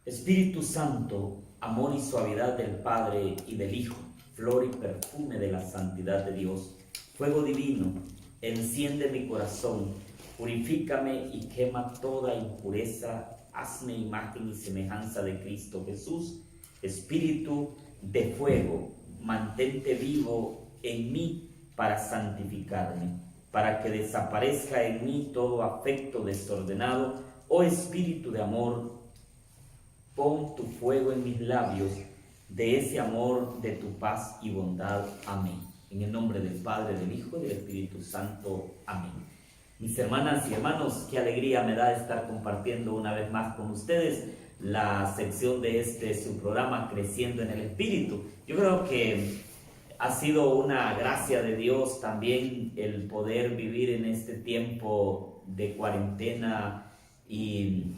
Espíritu Santo, amor y suavidad del Padre y del Hijo, flor y perfume de la santidad de Dios, fuego divino, enciende mi corazón, purifícame y quema toda impureza, hazme imagen y semejanza de Cristo Jesús. Espíritu de fuego, mantente vivo en mí para santificarme, para que desaparezca en mí todo afecto desordenado. Oh Espíritu de amor, pon tu fuego en mis labios, de ese amor, de tu paz y bondad. Amén. En el nombre del Padre, del Hijo y del Espíritu Santo. Amén. Mis hermanas y hermanos, qué alegría me da estar compartiendo una vez más con ustedes la sección de su programa Creciendo en el Espíritu. Yo creo que ha sido una gracia de Dios también el poder vivir en este tiempo de cuarentena y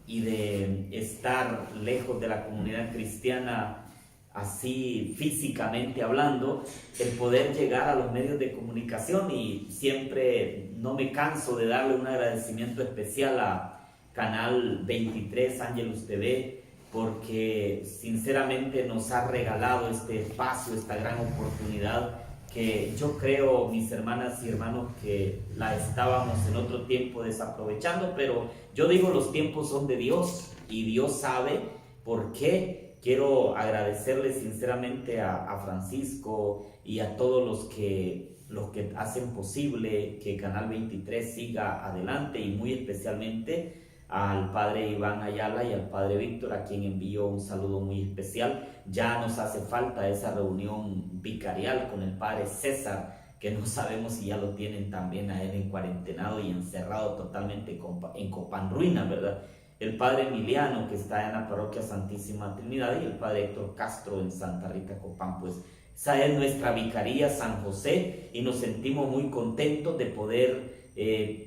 de estar lejos de la comunidad cristiana, así físicamente hablando, el poder llegar a los medios de comunicación, y siempre no me canso de darle un agradecimiento especial a Canal 23, Angelus TV, porque sinceramente nos ha regalado este espacio, esta gran oportunidad que yo creo, mis hermanas y hermanos, que la estábamos en otro tiempo desaprovechando, pero yo digo, los tiempos son de Dios y Dios sabe por qué. Quiero agradecerle sinceramente a Francisco y a todos los que hacen posible que Canal 23 siga adelante, y muy especialmente al padre Iván Ayala y al padre Víctor, a quien envío un saludo muy especial. Ya nos hace falta esa reunión vicarial con el padre César, que no sabemos si ya lo tienen también a él en cuarentenado y encerrado totalmente en Copanruina, ¿verdad? El padre Emiliano, que está en la parroquia Santísima Trinidad, y el padre Héctor Castro en Santa Rita, Copán. Pues esa es nuestra vicaría San José, y nos sentimos muy contentos de poder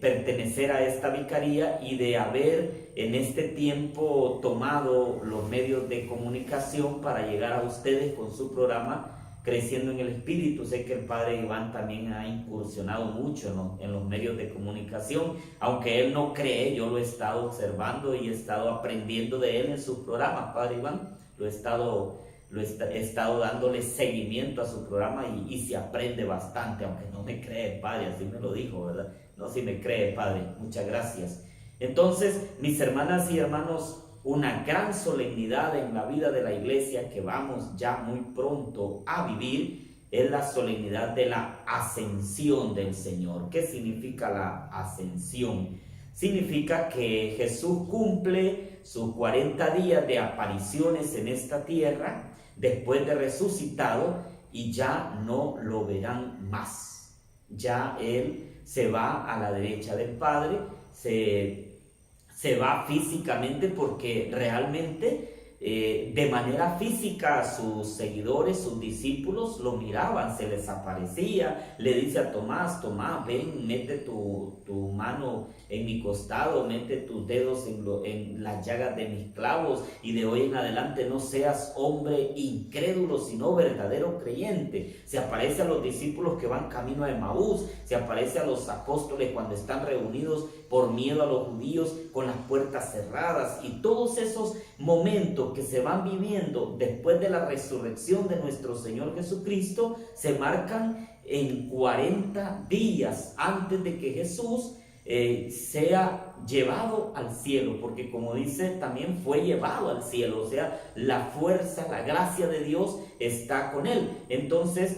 pertenecer a esta vicaría y de haber en este tiempo tomado los medios de comunicación para llegar a ustedes con su programa Creciendo en el Espíritu. Sé que el padre Iván también ha incursionado mucho en los medios de comunicación, aunque él no cree. Yo lo he estado observando y he estado aprendiendo de él en sus programas, padre Iván. He estado dándole seguimiento a su programa y se aprende bastante, aunque no me cree el padre, así me lo dijo, ¿verdad? No, si me cree, padre, muchas gracias. Entonces, mis hermanas y hermanos, una gran solemnidad en la vida de la iglesia que vamos ya muy pronto a vivir es la solemnidad de la ascensión del Señor. ¿Qué significa la ascensión? Significa que Jesús cumple sus 40 días de apariciones en esta tierra después de resucitado, y ya no lo verán más. Ya Él se va a la derecha del Padre, se va físicamente, porque realmente de manera física sus seguidores, sus discípulos lo miraban, se les aparecía. Le dice a Tomás: Tomás, ven, mete tu mano en mi costado, mete tus dedos en las llagas de mis clavos, y de hoy en adelante no seas hombre incrédulo, sino verdadero creyente. Se aparece a los discípulos que van camino a Emaús, se aparece a los apóstoles cuando están reunidos por miedo a los judíos con las puertas cerradas, y todos esos momentos que se van viviendo después de la resurrección de nuestro Señor Jesucristo se marcan en 40 días antes de que Jesús sea llevado al cielo, porque como dice, también fue llevado al cielo, o sea, la fuerza, la gracia de Dios está con él. Entonces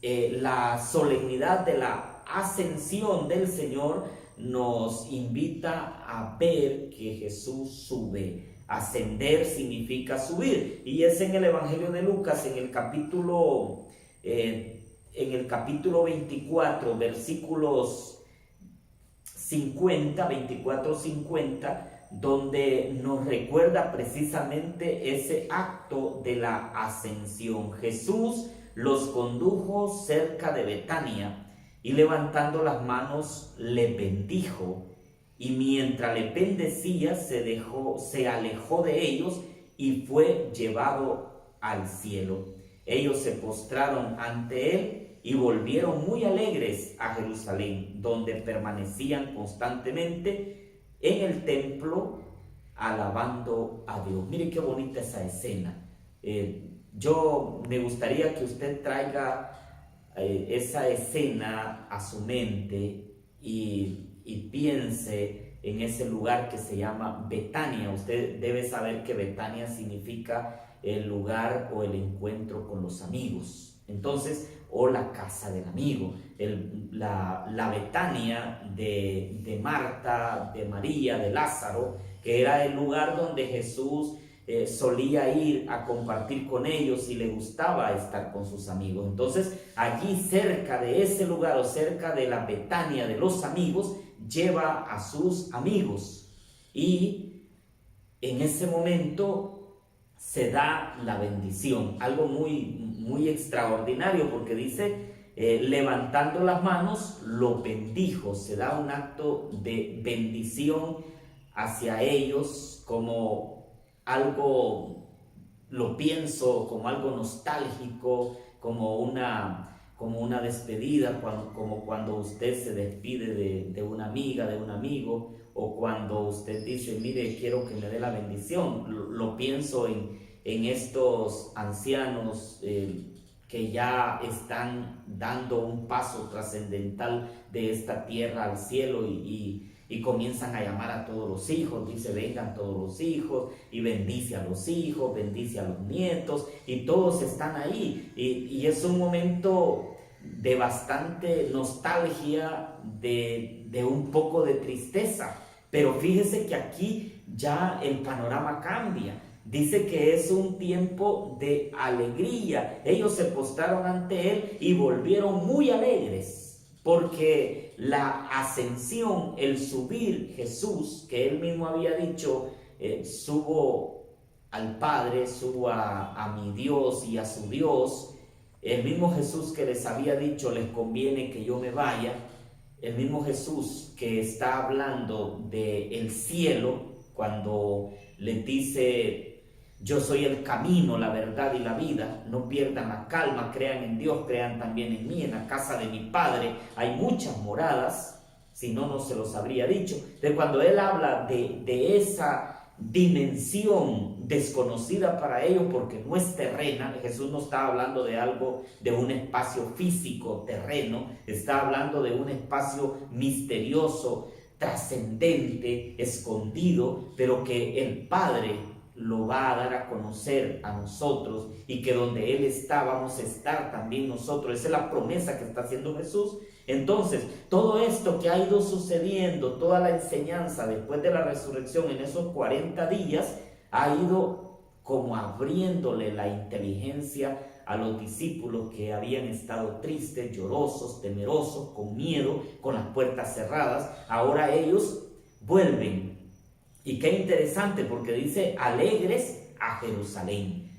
la solemnidad de la ascensión del Señor nos invita a ver que Jesús sube. Ascender significa subir, y es en el Evangelio de Lucas, en el capítulo 24, versículos 24-50, donde nos recuerda precisamente ese acto de la ascensión. Jesús los condujo cerca de Betania, y levantando las manos le bendijo, y mientras le bendecía se alejó de ellos y fue llevado al cielo. Ellos se postraron ante él y volvieron muy alegres a Jerusalén, donde permanecían constantemente en el templo alabando a Dios. Mire qué bonita esa escena. Yo me gustaría que usted traiga esa escena a su mente y piense en ese lugar que se llama Betania. Usted debe saber que Betania significa el lugar o el encuentro con los amigos. Entonces, o la casa del amigo. La Betania de Marta, de María, de Lázaro, que era el lugar donde Jesús solía ir a compartir con ellos y le gustaba estar con sus amigos. Entonces, allí cerca de ese lugar o cerca de la Betania de los amigos, lleva a sus amigos. Y en ese momento se da la bendición, algo muy extraordinario, porque dice, levantando las manos, lo bendijo. Se da un acto de bendición hacia ellos, como algo, lo pienso, como algo nostálgico, como una despedida, como cuando usted se despide de una amiga, de un amigo, o cuando usted dice, mire, quiero que me dé la bendición. Lo pienso en estos ancianos que ya están dando un paso trascendental de esta tierra al cielo y comienzan a llamar a todos los hijos. Dice, vengan todos los hijos, y bendice a los hijos, bendice a los nietos, y todos están ahí. Y es un momento de bastante nostalgia, de un poco de tristeza. Pero fíjese que aquí ya el panorama cambia. Dice que es un tiempo de alegría. Ellos se postraron ante él y volvieron muy alegres, porque la ascensión, el subir Jesús, que él mismo había dicho, subo al Padre, subo a mi Dios y a su Dios. El mismo Jesús que les había dicho, les conviene que yo me vaya. El mismo Jesús que está hablando del cielo, cuando les dice, yo soy el camino, la verdad y la vida. No pierdan la calma, crean en Dios, crean también en mí. En la casa de mi Padre hay muchas moradas, si no, no se los habría dicho. Entonces, cuando él habla de esa dimensión desconocida para ellos, porque no es terrena, Jesús no está hablando de algo, de un espacio físico terreno, está hablando de un espacio misterioso, trascendente, escondido, pero que el Padre lo va a dar a conocer a nosotros, y que donde Él está vamos a estar también nosotros. Esa es la promesa que está haciendo Jesús. Entonces, todo esto que ha ido sucediendo, toda la enseñanza después de la resurrección en esos 40 días, ha ido como abriéndole la inteligencia a los discípulos que habían estado tristes, llorosos, temerosos, con miedo, con las puertas cerradas. Ahora ellos vuelven. Y qué interesante, porque dice alegres a Jerusalén.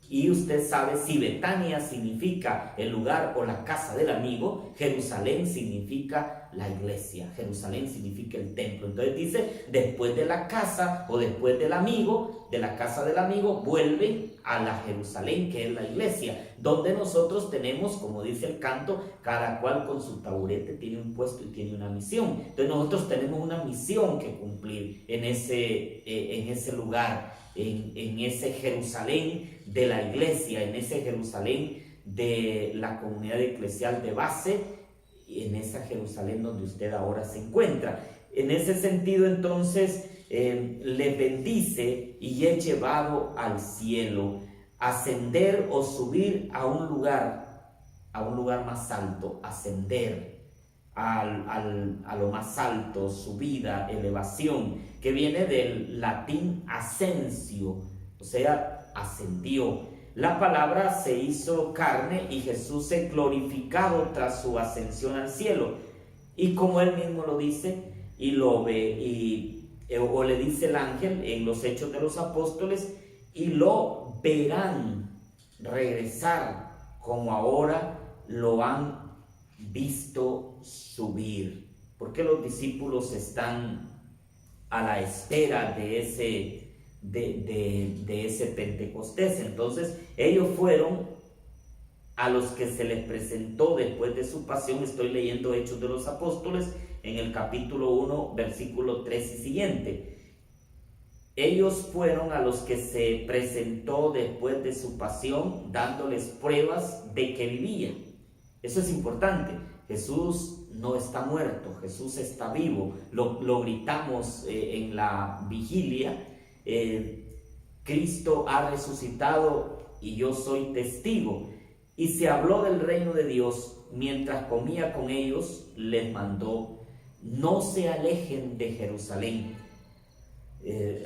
Y usted sabe, si Betania significa el lugar o la casa del amigo, Jerusalén significa la iglesia, Jerusalén significa el templo. Entonces dice, después de la casa o después del amigo, de la casa del amigo, vuelven a la Jerusalén, que es la iglesia, donde nosotros tenemos, como dice el canto, cada cual con su taburete tiene un puesto y tiene una misión. Entonces nosotros tenemos una misión que cumplir en ese lugar, en ese Jerusalén de la iglesia, en ese Jerusalén de la comunidad eclesial de base, y en esa Jerusalén donde usted ahora se encuentra. En ese sentido, entonces, le bendice y es llevado al cielo, ascender o subir a un lugar más alto, ascender a lo más alto, subida, elevación, que viene del latín ascensio, o sea, ascendió. La palabra se hizo carne y Jesús es glorificado tras su ascensión al cielo. Y como él mismo lo dice, y lo ve, o le dice el ángel en los Hechos de los Apóstoles, y lo verán regresar como ahora lo han visto subir. Porque los discípulos están a la espera de ese Pentecostés. Entonces ellos fueron a los que se les presentó después de su pasión. Estoy leyendo Hechos de los Apóstoles en el capítulo 1, versículo 3 y siguiente. Ellos fueron a los que se presentó después de su pasión, dándoles pruebas de que vivía. Eso es importante. Jesús no está muerto, Jesús está vivo. Lo gritamos en la vigilia. Cristo ha resucitado y yo soy testigo. Y se habló del reino de Dios. Mientras comía con ellos, les mandó: no se alejen de Jerusalén.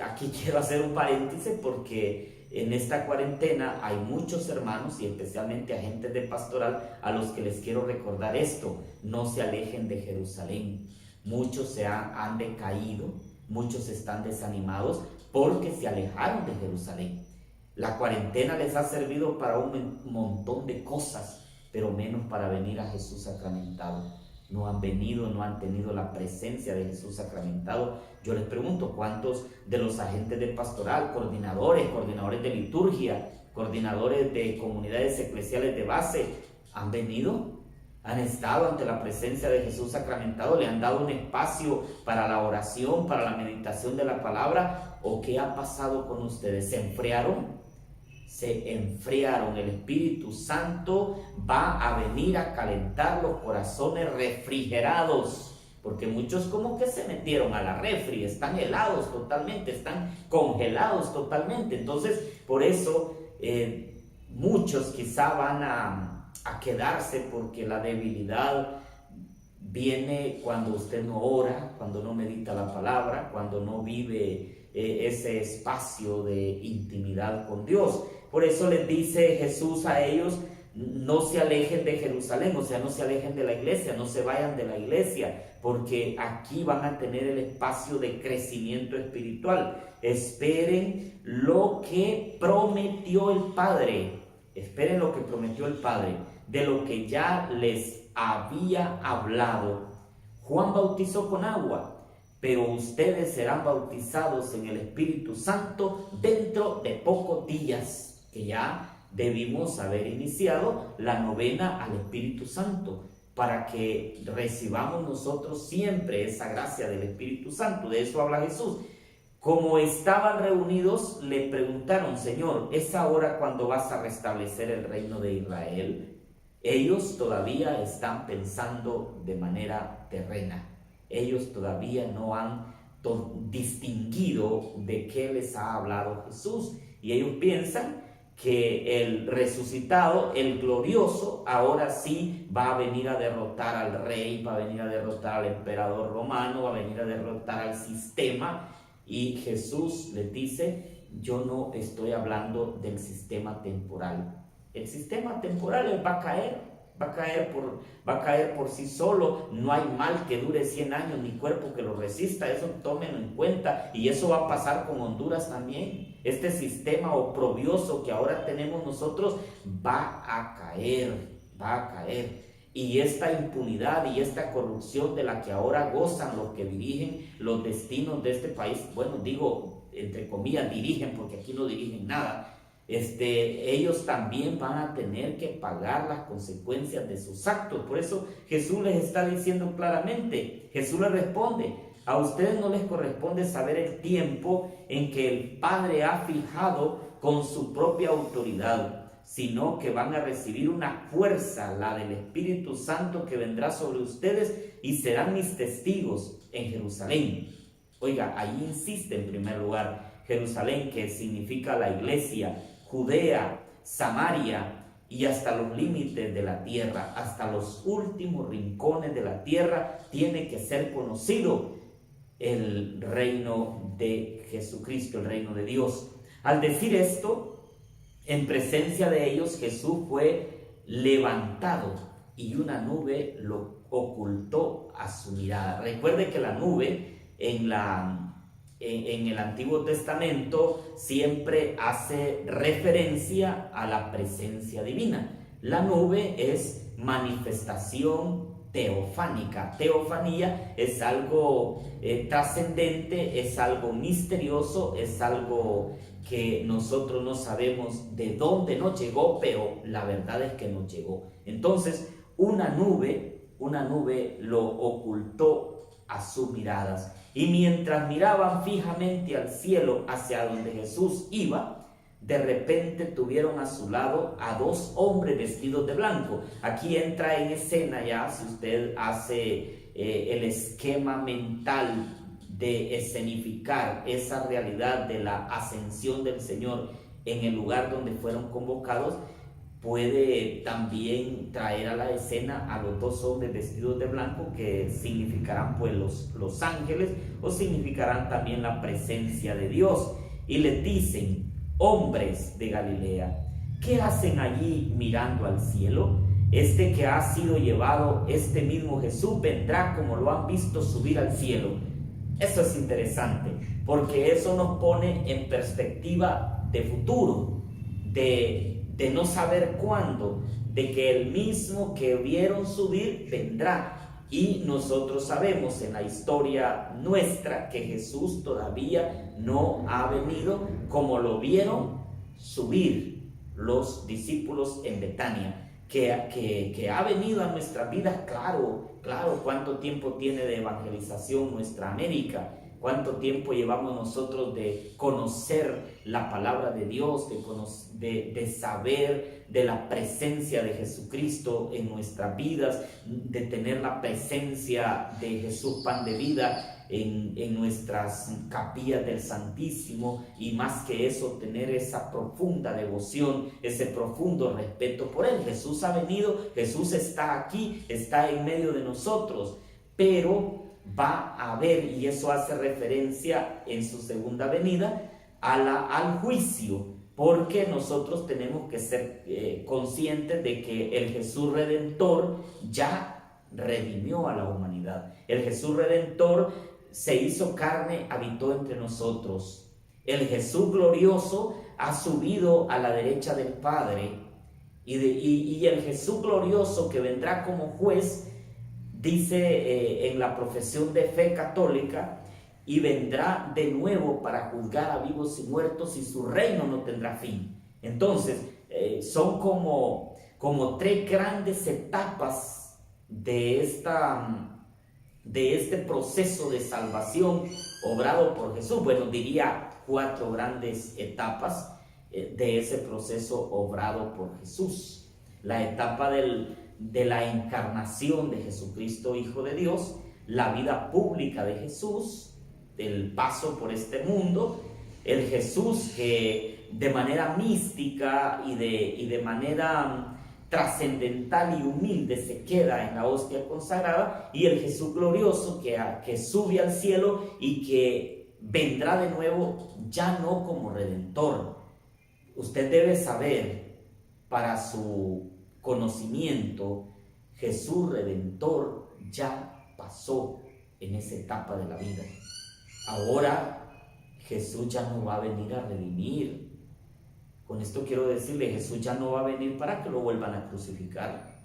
Aquí quiero hacer un paréntesis porque en esta cuarentena hay muchos hermanos y especialmente agentes de pastoral a los que les quiero recordar esto: no se alejen de Jerusalén. Muchos se han decaído, muchos están desanimados porque se alejaron de Jerusalén. La cuarentena les ha servido para un montón de cosas, pero menos para venir a Jesús sacramentado. No han venido, no han tenido la presencia de Jesús sacramentado. Yo les pregunto, ¿cuántos de los agentes de pastoral, coordinadores de liturgia, coordinadores de comunidades eclesiales de base, han venido? ¿Han estado ante la presencia de Jesús sacramentado? ¿Le han dado un espacio para la oración, para la meditación de la palabra? ¿O qué ha pasado con ustedes? ¿Se enfriaron? Se enfriaron. El Espíritu Santo va a venir a calentar los corazones refrigerados, porque muchos como que se metieron a la refri, están helados totalmente, están congelados totalmente. Entonces, por eso muchos quizá van a quedarse, porque la debilidad viene cuando usted no ora, cuando no medita la palabra, cuando no vive ese espacio de intimidad con Dios. Por eso les dice Jesús a ellos: no se alejen de Jerusalén, o sea, no se alejen de la iglesia, no se vayan de la iglesia, porque aquí van a tener el espacio de crecimiento espiritual. Esperen lo que prometió el Padre, esperen lo que prometió el Padre, de lo que ya les había hablado. Juan bautizó con agua, pero ustedes serán bautizados en el Espíritu Santo dentro de pocos días. Que ya debimos haber iniciado la novena al Espíritu Santo, para que recibamos nosotros siempre esa gracia del Espíritu Santo. De eso habla Jesús. Como estaban reunidos, le preguntaron: Señor, ¿es ahora cuando vas a restablecer el reino de Israel? Ellos todavía están pensando de manera terrena. Ellos todavía no han distinguido de qué les ha hablado Jesús. Y ellos piensan que el resucitado, el glorioso, ahora sí va a venir a derrotar al rey, va a venir a derrotar al emperador romano, va a venir a derrotar al sistema. Y Jesús les dice: yo no estoy hablando del sistema temporal. El sistema temporal va a caer por sí solo. No hay mal que dure 100 años, ni cuerpo que lo resista. Eso tómenlo en cuenta. Y eso va a pasar con Honduras también. Este sistema oprobioso que ahora tenemos nosotros va a caer. Y esta impunidad y esta corrupción de la que ahora gozan los que dirigen los destinos de este país, bueno, digo entre comillas dirigen, porque aquí no dirigen nada, ellos también van a tener que pagar las consecuencias de sus actos. Por eso Jesús les está diciendo claramente, Jesús les responde: a ustedes no les corresponde saber el tiempo en que el Padre ha fijado con su propia autoridad, sino que van a recibir una fuerza, la del Espíritu Santo, que vendrá sobre ustedes y serán mis testigos en Jerusalén. Oiga, ahí insiste en primer lugar Jerusalén, que significa la iglesia, Judea, Samaria y hasta los límites de la tierra, hasta los últimos rincones de la tierra, tiene que ser conocido el reino de Jesucristo, el reino de Dios. Al decir esto, en presencia de ellos, Jesús fue levantado y una nube lo ocultó a su mirada. Recuerde que la nube en el Antiguo Testamento siempre hace referencia a la presencia divina. La nube es manifestación teofánica. Teofanía es algo trascendente, es algo misterioso, es algo que nosotros no sabemos de dónde nos llegó, pero la verdad es que nos llegó. Entonces, una nube lo ocultó a sus miradas. Y mientras miraban fijamente al cielo hacia donde Jesús iba, de repente tuvieron a su lado a dos hombres vestidos de blanco. Aquí entra en escena ya, si usted hace el esquema mental de escenificar esa realidad de la ascensión del Señor en el lugar donde fueron convocados, puede también traer a la escena a los dos hombres vestidos de blanco, que significarán pues los ángeles, o significarán también la presencia de Dios. Y les dicen: hombres de Galilea, ¿qué hacen allí mirando al cielo? Este que ha sido llevado, este mismo Jesús, vendrá como lo han visto subir al cielo. Eso es interesante, porque eso nos pone en perspectiva de futuro, de no saber cuándo, de que el mismo que vieron subir vendrá. Y nosotros sabemos en la historia nuestra que Jesús todavía no ha venido como lo vieron subir los discípulos en Betania. Que ha venido a nuestras vidas, claro, cuánto tiempo tiene de evangelización nuestra América, cuánto tiempo llevamos nosotros de conocer la palabra de Dios, de saber de la presencia de Jesucristo en nuestras vidas, de tener la presencia de Jesús pan de vida en nuestras capillas del Santísimo, y más que eso, tener esa profunda devoción, ese profundo respeto por Él. Jesús ha venido, Jesús está aquí, está en medio de nosotros, pero va a haber, y eso hace referencia en su segunda venida, al juicio, porque nosotros tenemos que ser conscientes de que el Jesús Redentor ya redimió a la humanidad. El Jesús Redentor se hizo carne, habitó entre nosotros. El Jesús glorioso ha subido a la derecha del Padre, y el Jesús glorioso que vendrá como juez, dice en la profesión de fe católica, y vendrá de nuevo para juzgar a vivos y muertos, y su reino no tendrá fin. Entonces, son como tres grandes etapas de este proceso de salvación obrado por Jesús. Bueno, diría 4 grandes etapas de ese proceso obrado por Jesús. La etapa de la encarnación de Jesucristo, Hijo de Dios, la vida pública de Jesús, el paso por este mundo, el Jesús que de manera mística y de manera trascendental y humilde se queda en la hostia consagrada, y el Jesús glorioso que sube al cielo y que vendrá de nuevo, ya no como Redentor. Usted debe saber, para su conocimiento, Jesús Redentor ya pasó en esa etapa de la vida. Ahora Jesús ya no va a venir a redimir. Con esto quiero decirle, Jesús ya no va a venir para que lo vuelvan a crucificar.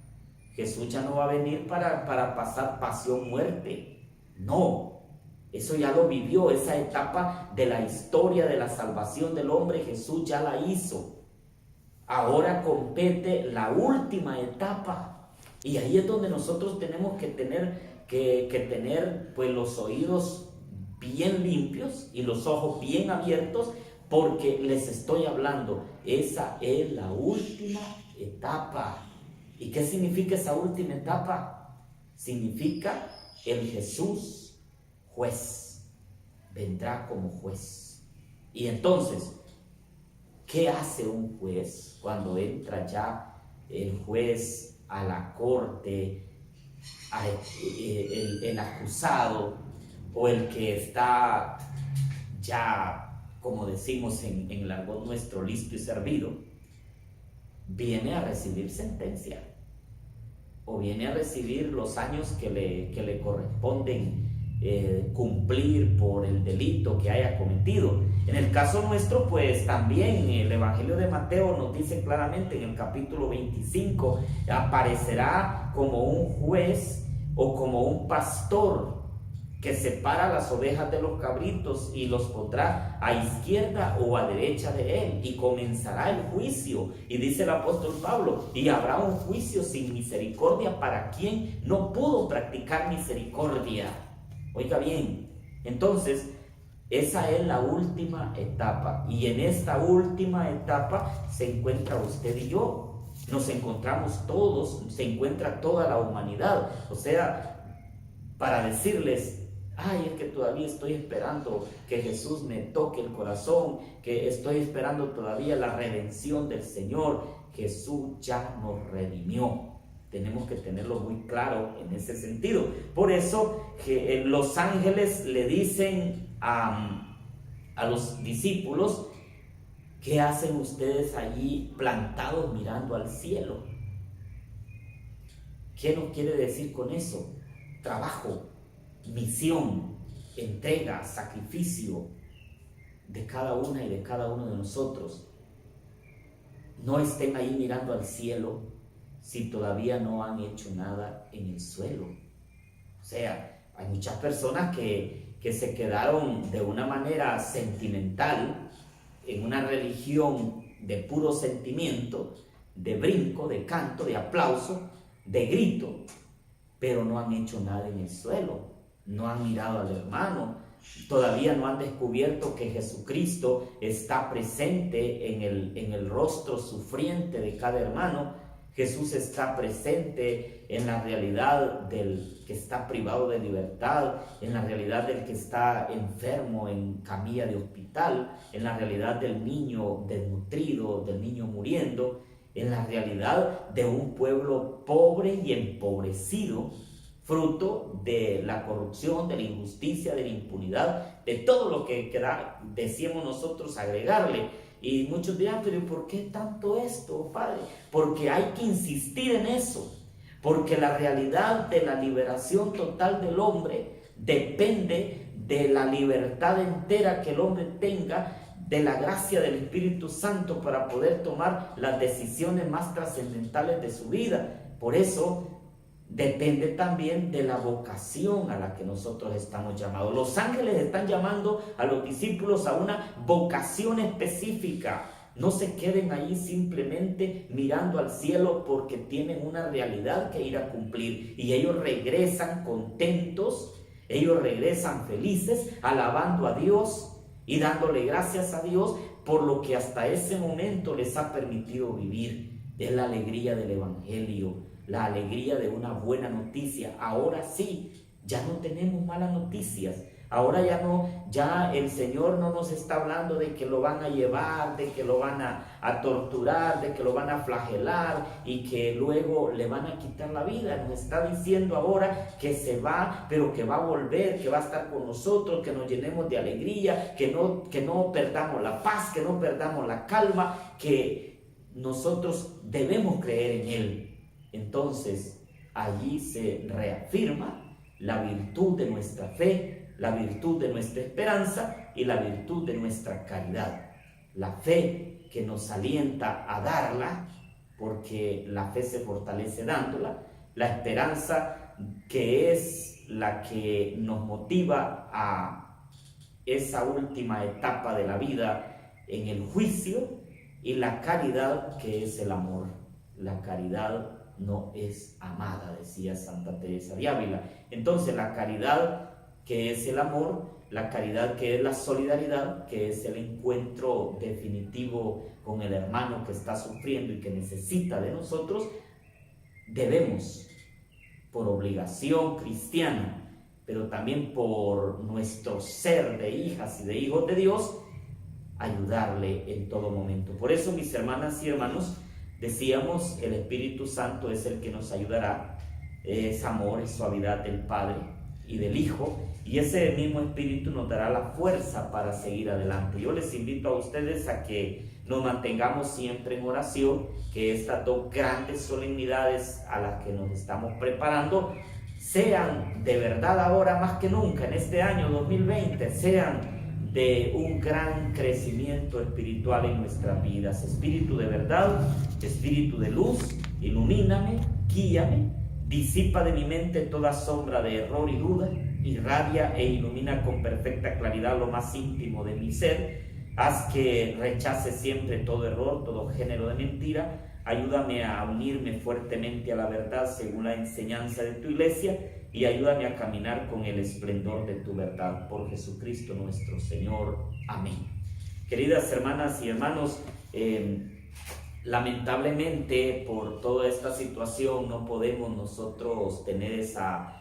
Jesús ya no va a venir para pasar pasión, muerte. No, eso ya lo vivió, esa etapa de la historia de la salvación del hombre, Jesús ya la hizo. Ahora compete la última etapa, y ahí es donde nosotros tenemos que tener pues los oídos bien limpios y los ojos bien abiertos, porque les estoy hablando, esa es la última etapa. ¿Y qué significa esa última etapa? Significa el Jesús juez, vendrá como juez. Y entonces, ¿qué hace un juez cuando entra ya el juez a la corte, el acusado, o el que está ya, como decimos en el argot nuestro, listo y servido? Viene a recibir sentencia, o viene a recibir los años que le corresponden cumplir por el delito que haya cometido. En el caso nuestro, pues también el Evangelio de Mateo nos dice claramente en el capítulo 25, aparecerá como un juez o como un pastor que separa las ovejas de los cabritos y los pondrá a izquierda o a derecha de él, y comenzará el juicio. Y dice el apóstol Pablo, y habrá un juicio sin misericordia para quien no pudo practicar misericordia. Oiga bien, Entonces, esa es la última etapa, y en esta última etapa se encuentra usted y yo. Nos encontramos todos, se encuentra toda la humanidad. O sea, para decirles, ay, es que todavía estoy esperando que Jesús me toque el corazón, que estoy esperando todavía la redención del Señor. Jesús ya nos redimió. Tenemos que tenerlo muy claro en ese sentido. Por eso que los ángeles le dicen a los discípulos: ¿qué hacen ustedes allí plantados mirando al cielo? ¿Qué nos quiere decir con eso? Trabajo, misión, entrega, sacrificio de cada una y de cada uno de nosotros. No estén ahí mirando al cielo si todavía no han hecho nada en el suelo. O sea, hay muchas personas que se quedaron de una manera sentimental en una religión de puro sentimiento, de brinco, de canto, de aplauso, de grito, pero no han hecho nada en el suelo, no han mirado al hermano, todavía no han descubierto que Jesucristo está presente en el rostro sufriente de cada hermano. Jesús está presente en la realidad del que está privado de libertad, en la realidad del que está enfermo en camilla de hospital, en la realidad del niño desnutrido, del niño muriendo, en la realidad de un pueblo pobre y empobrecido, fruto de la corrupción, de la injusticia, de la impunidad, de todo lo que decíamos nosotros agregarle. Y muchos dirán, pero ¿por qué tanto esto, Padre? Porque hay que insistir en eso, porque la realidad de la liberación total del hombre depende de la libertad entera que el hombre tenga, de la gracia del Espíritu Santo para poder tomar las decisiones más trascendentales de su vida. Por eso depende también de la vocación a la que nosotros estamos llamados. Los ángeles están llamando a los discípulos a una vocación específica. No se queden ahí simplemente mirando al cielo porque tienen una realidad que ir a cumplir. Y ellos regresan contentos, ellos regresan felices, alabando a Dios y dándole gracias a Dios por lo que hasta ese momento les ha permitido vivir. Es la alegría del Evangelio, la alegría de una buena noticia. Ahora sí, ya no tenemos malas noticias. Ahora ya el Señor no nos está hablando de que lo van a llevar, de que lo van a torturar, de que lo van a flagelar y que luego le van a quitar la vida. Nos está diciendo ahora que se va, pero que va a volver, que va a estar con nosotros, que nos llenemos de alegría, que no perdamos la paz, que no perdamos la calma, que nosotros debemos creer en Él. Entonces, allí se reafirma la virtud de nuestra fe, la virtud de nuestra esperanza y la virtud de nuestra caridad. La fe que nos alienta a darla, porque la fe se fortalece dándola. La esperanza que es la que nos motiva a esa última etapa de la vida en el juicio. Y la caridad que es el amor. La caridad no es amada, decía Santa Teresa de Ávila. Entonces la caridad que es el amor, la caridad que es la solidaridad, que es el encuentro definitivo con el hermano que está sufriendo y que necesita de nosotros, debemos, por obligación cristiana, pero también por nuestro ser de hijas y de hijos de Dios, ayudarle en todo momento. Por eso, mis hermanas y hermanos, decíamos, el Espíritu Santo es el que nos ayudará. Es amor, es suavidad del Padre y del Hijo, y ese mismo Espíritu nos dará la fuerza para seguir adelante. Yo les invito a ustedes a que nos mantengamos siempre en oración, que estas dos grandes solemnidades a las que nos estamos preparando sean de verdad ahora más que nunca, en este año 2020, sean de un gran crecimiento espiritual en nuestras vidas. Espíritu de verdad, Espíritu de luz, ilumíname, guíame, disipa de mi mente toda sombra de error y duda, irradia e ilumina con perfecta claridad lo más íntimo de mi ser. Haz que rechace siempre todo error, todo género de mentira. ayúdame a unirme fuertemente a la verdad según la enseñanza de tu iglesia y ayúdame a caminar con el esplendor de tu verdad. Por Jesucristo nuestro Señor. Amén. Queridas hermanas y hermanos, lamentablemente por toda esta situación no podemos nosotros tener esa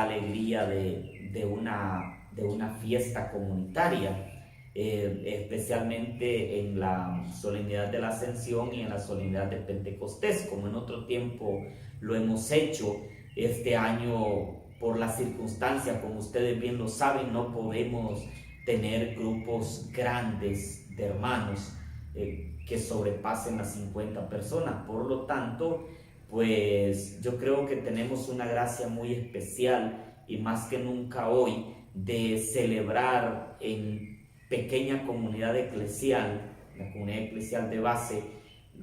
alegría de una fiesta comunitaria, especialmente en la solemnidad de la Ascensión y en la solemnidad de Pentecostés, como en otro tiempo lo hemos hecho. Este año, por las circunstancias, como ustedes bien lo saben, no podemos tener grupos grandes de hermanos que sobrepasen las 50 personas. Por lo tanto, pues yo creo que tenemos una gracia muy especial y más que nunca hoy de celebrar en pequeña comunidad eclesial, la comunidad eclesial de base,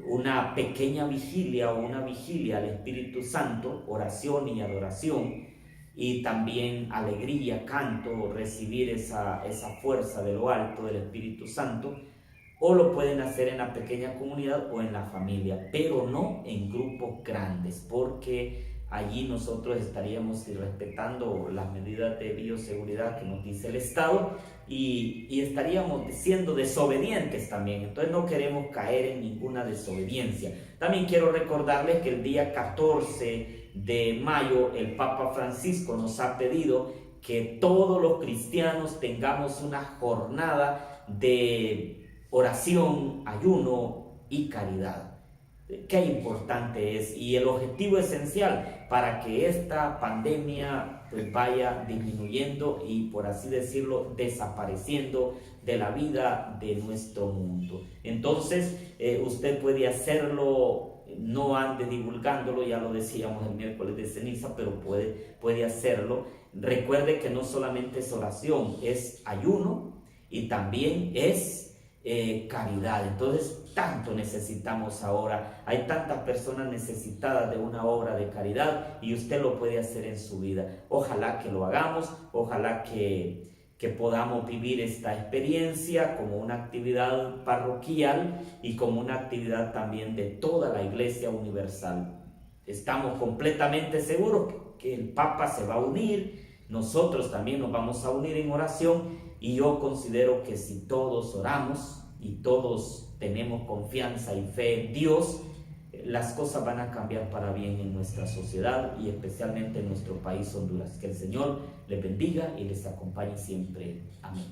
una pequeña vigilia o una vigilia al Espíritu Santo, oración y adoración, y también alegría, canto, recibir esa fuerza de lo alto del Espíritu Santo. O lo pueden hacer en la pequeña comunidad o en la familia, pero no en grupos grandes, porque allí nosotros estaríamos irrespetando las medidas de bioseguridad que nos dice el Estado y estaríamos siendo desobedientes también. Entonces no queremos caer en ninguna desobediencia. También quiero recordarles que el día 14 de mayo el Papa Francisco nos ha pedido que todos los cristianos tengamos una jornada de oración, ayuno y caridad. Qué importante es, y el objetivo esencial para que esta pandemia pues vaya disminuyendo y, por así decirlo, desapareciendo de la vida de nuestro mundo. Entonces usted puede hacerlo, no ande divulgándolo, ya lo decíamos el miércoles de ceniza, pero puede hacerlo. Recuerde que no solamente es oración, es ayuno y también es caridad. Entonces tanto necesitamos ahora, hay tantas personas necesitadas de una obra de caridad y usted lo puede hacer en su vida. Ojalá que lo hagamos, ojalá que podamos vivir esta experiencia como una actividad parroquial y como una actividad también de toda la Iglesia Universal. Estamos completamente seguros que el Papa se va a unir, nosotros también nos vamos a unir en oración. Y yo considero que si todos oramos y todos tenemos confianza y fe en Dios, las cosas van a cambiar para bien en nuestra sociedad y especialmente en nuestro país Honduras. Que el Señor les bendiga y les acompañe siempre. Amén.